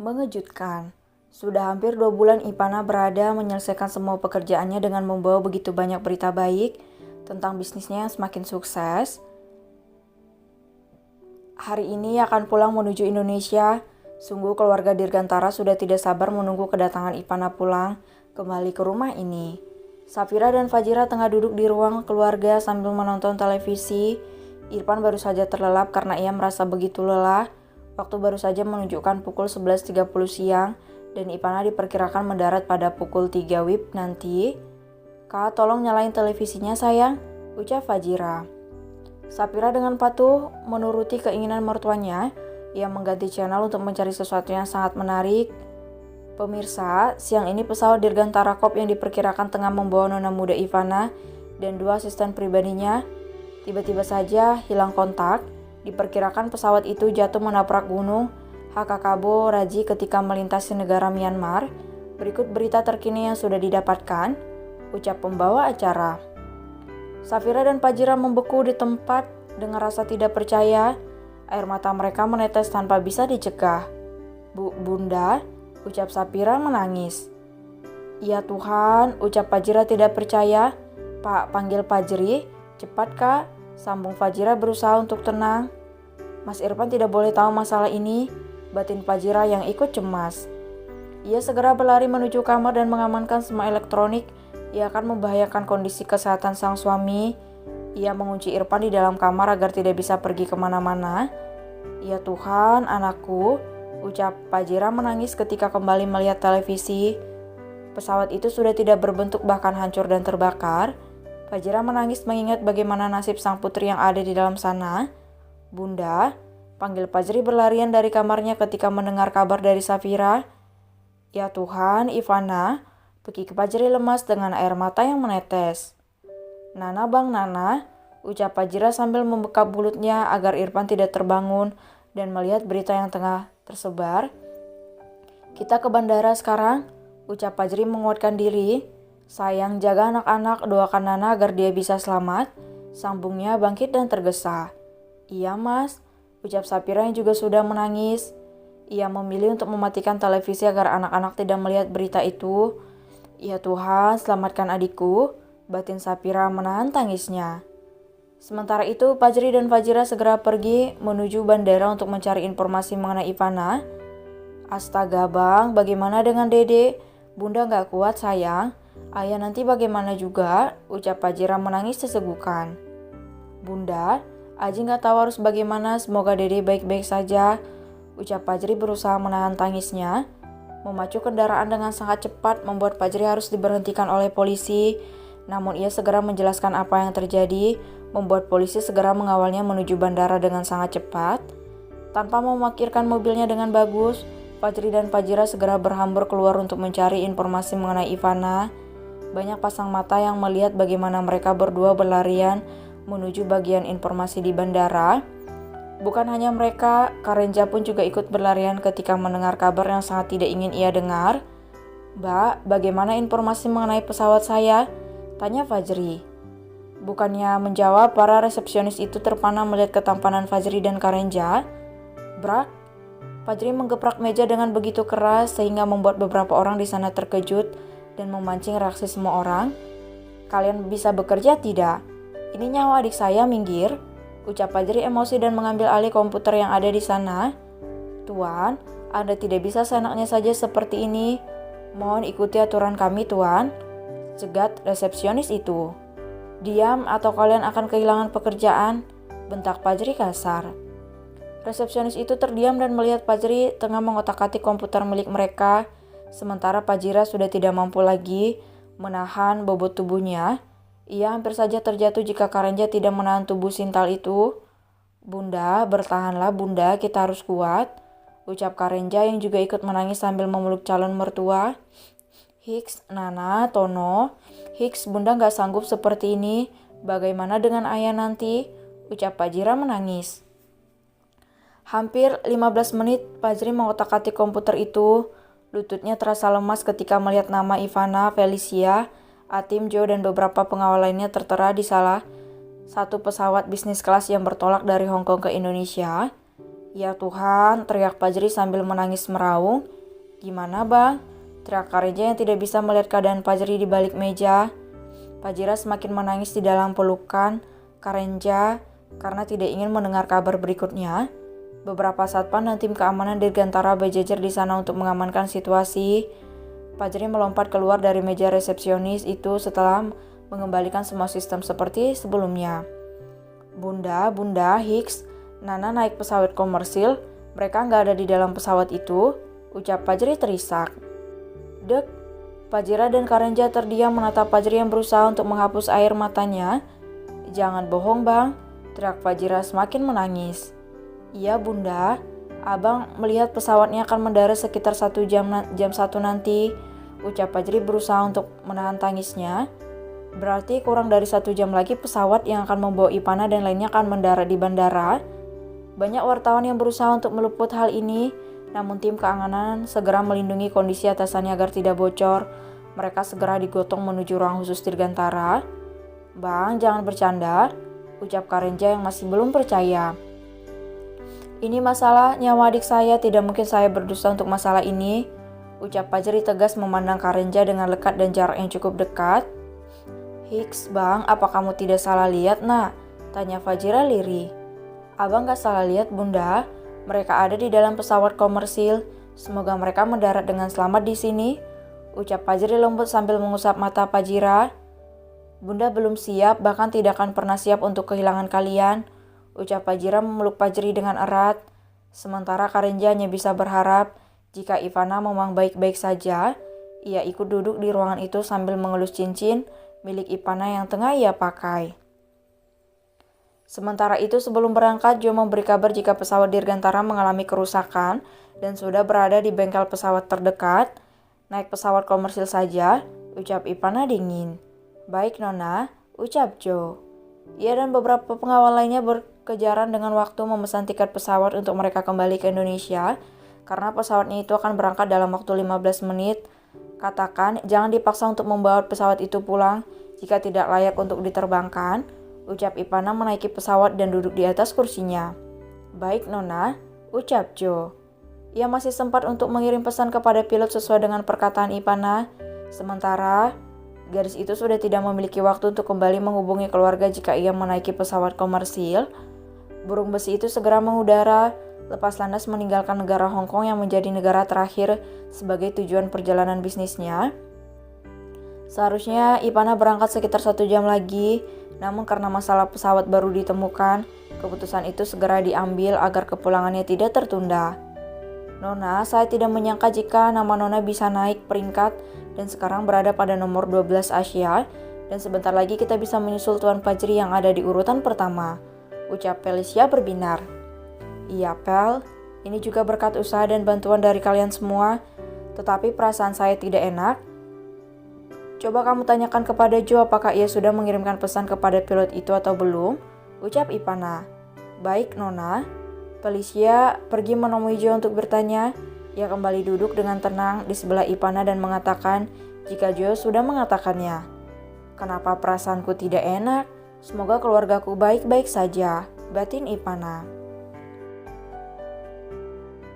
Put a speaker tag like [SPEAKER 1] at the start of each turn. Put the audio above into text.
[SPEAKER 1] Mengejutkan. Sudah hampir 2 bulan Ipana berada menyelesaikan semua pekerjaannya dengan membawa begitu banyak berita baik tentang bisnisnya yang semakin sukses. Hari ini akan pulang menuju Indonesia. Sungguh keluarga Dirgantara sudah tidak sabar menunggu kedatangan Ipana pulang kembali ke rumah ini. Safira dan Fajira tengah duduk di ruang keluarga sambil menonton televisi. Irfan baru saja terlelap karena ia merasa begitu lelah. Waktu baru saja menunjukkan pukul 11.30 siang dan Ipana diperkirakan mendarat pada pukul 3 WIB nanti. "Kak, tolong nyalain televisinya sayang," ucap Fajira. Safira dengan patuh menuruti keinginan mertuanya. Ia mengganti channel untuk mencari sesuatu yang sangat menarik. Pemirsa, siang ini pesawat Dirgantara Corp yang diperkirakan tengah membawa nona muda Ivana dan 2 asisten pribadinya tiba-tiba saja hilang kontak. Diperkirakan pesawat itu jatuh menabrak gunung Hakakabo Raji ketika melintasi negara Myanmar. Berikut berita terkini yang sudah didapatkan, ucap pembawa acara. Safira dan Fajira membeku di tempat dengan rasa tidak percaya. Air mata mereka menetes tanpa bisa dicegah. Bunda, ucap Safira menangis. "Ya Tuhan," ucap Fajira tidak percaya. "Pak, panggil Fajri, cepat Kak," sambung Fajira berusaha untuk tenang. "Mas Irfan tidak boleh tahu masalah ini," batin Fajira yang ikut cemas. Ia segera berlari menuju kamar dan mengamankan semua elektronik. Ia akan membahayakan kondisi kesehatan sang suami. Ia mengunci Irfan di dalam kamar agar tidak bisa pergi kemana-mana. "Ya Tuhan, anakku," ucap Fajira menangis ketika kembali melihat televisi. Pesawat itu sudah tidak berbentuk bahkan hancur dan terbakar. Fajira menangis mengingat bagaimana nasib sang putri yang ada di dalam sana. "Bunda," panggil Fajri berlarian dari kamarnya ketika mendengar kabar dari Safira. "Ya Tuhan, Ivana," pekik Fajri lemas dengan air mata yang menetes. "Nana bang, Nana," ucap Fajira sambil membekap mulutnya agar Irfan tidak terbangun dan melihat berita yang tengah tersebar. "Kita ke bandara sekarang," ucap Fajri menguatkan diri. "Sayang, jaga anak-anak, doakan Nana agar dia bisa selamat," sambungnya bangkit dan tergesa. "Iya mas," ucap Safira yang juga sudah menangis. Ia memilih untuk mematikan televisi agar anak-anak tidak melihat berita itu. "Ya Tuhan, selamatkan adikku," batin Safira menahan tangisnya. Sementara itu, Fajri dan Fajira segera pergi menuju bandara untuk mencari informasi mengenai Ivana. "Astaga bang, bagaimana dengan Dede? Bunda gak kuat sayang. Ayah nanti bagaimana juga?" ucap Fajira menangis sesegukan. "Bunda, Aji gak tahu harus bagaimana, semoga Dede baik-baik saja," ucap Fajri berusaha menahan tangisnya. Memacu kendaraan dengan sangat cepat membuat Fajri harus diberhentikan oleh polisi. Namun ia segera menjelaskan apa yang terjadi, membuat polisi segera mengawalnya menuju bandara dengan sangat cepat. Tanpa memarkirkan mobilnya dengan bagus, Fajri dan Fajira segera berhambur keluar untuk mencari informasi mengenai Ivana. Banyak pasang mata yang melihat bagaimana mereka berdua berlarian menuju bagian informasi di bandara. Bukan hanya mereka, Karenja pun juga ikut berlarian ketika mendengar kabar yang sangat tidak ingin ia dengar. "Mbak, bagaimana informasi mengenai pesawat saya?" tanya Fajri. Bukannya menjawab, para resepsionis itu terpana melihat ketampanan Fajri dan Karenja. Brak! Fajri menggeprak meja dengan begitu keras sehingga membuat beberapa orang di sana terkejut dan memancing reaksi semua orang. "Kalian bisa bekerja tidak? Ini nyawa adik saya, minggir," ucap Fajri emosi dan mengambil alih komputer yang ada di sana. "Tuan, Anda tidak bisa seenaknya saja seperti ini. Mohon ikuti aturan kami, Tuan," cegat resepsionis itu. "Diam atau kalian akan kehilangan pekerjaan," bentak Fajri kasar. Resepsionis itu terdiam dan melihat Fajri tengah mengotak-atik komputer milik mereka, sementara Fajira sudah tidak mampu lagi menahan bobot tubuhnya. Ia hampir saja terjatuh jika Karenja tidak menahan tubuh sintal itu. "Bunda, bertahanlah bunda, kita harus kuat," ucap Karenja yang juga ikut menangis sambil memeluk calon mertua. "Hiks, Nana, Tono, Hiks, bunda gak sanggup seperti ini. Bagaimana dengan ayah nanti?" ucap Fajira menangis. Hampir 15 menit Fajri mengotak-atik komputer itu. Lututnya terasa lemas ketika melihat nama Ivana, Felicia, Atim, Joe, dan beberapa pengawal lainnya tertera di salah satu pesawat bisnis kelas yang bertolak dari Hong Kong ke Indonesia. Ya Tuhan, teriak Fajri sambil menangis meraung. Gimana bang? Teriak Karenja yang tidak bisa melihat keadaan Fajri di balik meja. Fajira semakin menangis di dalam pelukan Karenja karena tidak ingin mendengar kabar berikutnya. Beberapa satpam dan tim keamanan Dirgantara berjejer di sana untuk mengamankan situasi. Fajri melompat keluar dari meja resepsionis itu setelah mengembalikan semua sistem seperti sebelumnya. Bunda, Hicks, Nana naik pesawat komersil. Mereka nggak ada di dalam pesawat itu, ucap Fajri terisak. Dek, Fajira dan Karenja terdiam menatap Fajri yang berusaha untuk menghapus air matanya. Jangan bohong bang, teriak Fajira semakin menangis. Iya bunda, abang melihat pesawatnya akan mendarat sekitar jam 1 nanti, ucap Fajri berusaha untuk menahan tangisnya. Berarti kurang dari 1 jam lagi pesawat yang akan membawa Ipana dan lainnya akan mendarat di bandara. Banyak wartawan yang berusaha untuk meliput hal ini, namun tim keamanan segera melindungi kondisi atasannya agar tidak bocor. Mereka segera digotong menuju ruang khusus Dirgantara. Bang, jangan bercanda, ucap Karenja yang masih belum percaya. Ini masalah nyawa adik saya, tidak mungkin saya berdusta untuk masalah ini, ucap Fajri tegas memandang Karenja dengan lekat dan jarak yang cukup dekat. Hicks, bang, apa kamu tidak salah lihat nak? Tanya Fajira lirih. Abang gak salah lihat bunda, mereka ada di dalam pesawat komersil. Semoga mereka mendarat dengan selamat di sini, ucap Fajri lembut sambil mengusap mata Fajira. Bunda belum siap, bahkan tidak akan pernah siap untuk kehilangan kalian, ucap Fajira memeluk Fajri dengan erat. Sementara Karenja hanya bisa berharap jika Ivana memang baik-baik saja. Ia ikut duduk di ruangan itu sambil mengelus cincin milik Ivana yang tengah ia pakai. Sementara itu sebelum berangkat, Joe memberi kabar jika pesawat Dirgantara mengalami kerusakan dan sudah berada di bengkel pesawat terdekat. Naik pesawat komersil saja, ucap Ivana dingin. Baik Nona, ucap Joe. Ia dan beberapa pengawal lainnya berkejaran dengan waktu memesan tiket pesawat untuk mereka kembali ke Indonesia karena pesawatnya itu akan berangkat dalam waktu 15 menit. Katakan, jangan dipaksa untuk membawa pesawat itu pulang jika tidak layak untuk diterbangkan, ucap Ivana menaiki pesawat dan duduk di atas kursinya. Baik Nona, ucap Joe. Ia masih sempat untuk mengirim pesan kepada pilot sesuai dengan perkataan Ivana. Sementara gadis itu sudah tidak memiliki waktu untuk kembali menghubungi keluarga jika ia menaiki pesawat komersil. Burung besi itu segera mengudara, lepas landas meninggalkan negara Hong Kong yang menjadi negara terakhir sebagai tujuan perjalanan bisnisnya. Seharusnya Ivana berangkat sekitar 1 jam lagi, namun karena masalah pesawat baru ditemukan, keputusan itu segera diambil agar kepulangannya tidak tertunda. Nona, saya tidak menyangka jika nama Nona bisa naik peringkat dan sekarang berada pada nomor 12 Asia, dan sebentar lagi kita bisa menyusul Tuan Fajri yang ada di urutan pertama, ucap Felicia berbinar. Iya Pel, ini juga berkat usaha dan bantuan dari kalian semua, tetapi perasaan saya tidak enak. Coba kamu tanyakan kepada Joe apakah ia sudah mengirimkan pesan kepada pilot itu atau belum, ucap Ivana. Baik Nona. Felicia pergi menemui Joe untuk bertanya. Ia kembali duduk dengan tenang di sebelah Ivana dan mengatakan jika Joe sudah mengatakannya. Kenapa perasaanku tidak enak? Semoga keluargaku baik-baik saja, batin Ivana.